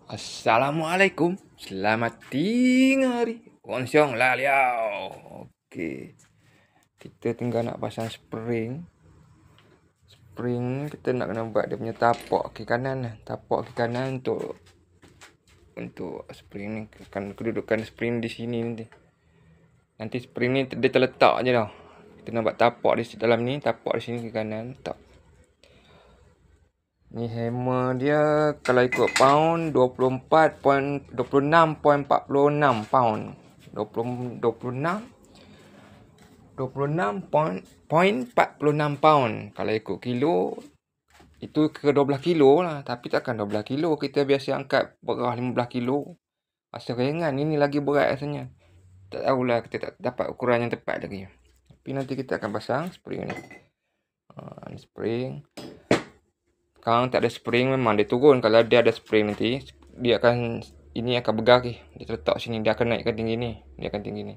Assalamualaikum, selamat tinggal hari. Wang Xiong lah liao. Okey. Kita tinggal nak pasang spring. Spring kita nak kena buat dia punya tapak kiri kanan lah. Tapak kiri kanan untuk spring ni. Kedudukan spring di sini nanti. Nanti spring ni dia terletak je tau. Kita nak buat tapak di dalam ni, tapak di sini kiri kanan, letak. Ni hammer dia kalau ikut pound 26.46 pound. 26.46 pound. Kalau ikut kilo itu ke 12 kilo lah, tapi takkan 12 kilo. Kita biasa angkat beras 15 kilo. Rasa ringan, ini lagi berat rasanya. Tak tahulah, kita tak dapat ukuran yang tepat lagi. Tapi nanti kita akan pasang spring ni. Ni spring. Sekarang tak ada spring, memang dia turun. Kalau dia ada spring nanti, dia akan, ini akan bergar ke. Dia terletak sini, dia akan naikkan tinggi ni. Dia akan tinggi ni.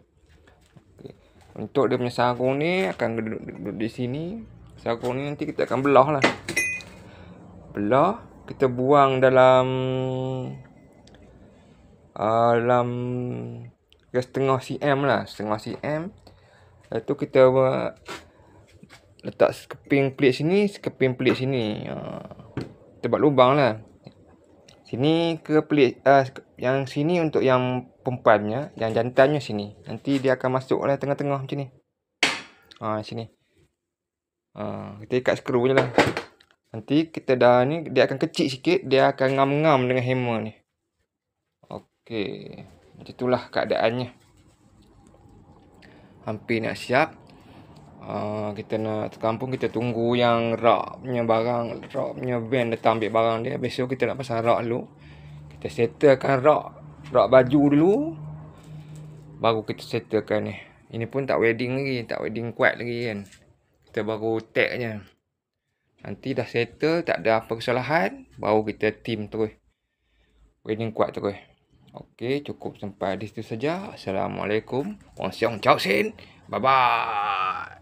Okay. Untuk dia punya sarung ni akan duduk di sini. Sarung ni nanti kita akan belah lah. Belah, kita buang dalam setengah cm lah, setengah cm. Lepas tu kita letak keping pelik sini, keping pelik sini. Kita buat lubang lah. Sini ke pelik, yang sini untuk yang perempuannya, yang jantannya sini. Nanti dia akan masuk lah tengah-tengah macam ni. Sini. Kita ikat skru je lah. Nanti kita dah ni, dia akan kecil sikit, dia akan ngam-ngam dengan hammer ni. Okey. Macam itulah keadaannya. Hampir nak siap. Kita nak kampung, kita tunggu yang rak punya barang, rak punya van datang ambil barang dia. Besok kita nak pasang rak dulu. Kita settlekan rak baju dulu. Baru kita settlekan ni. Ini pun tak wedding lagi, tak wedding kuat lagi kan. Kita baru tag je. Nanti dah settle, tak ada apa kesalahan, baru kita team terus. Wedding kuat terus. Okey, cukup sampai di situ saja. Assalamualaikum. Wang Xiong Chao Sin. Bye bye.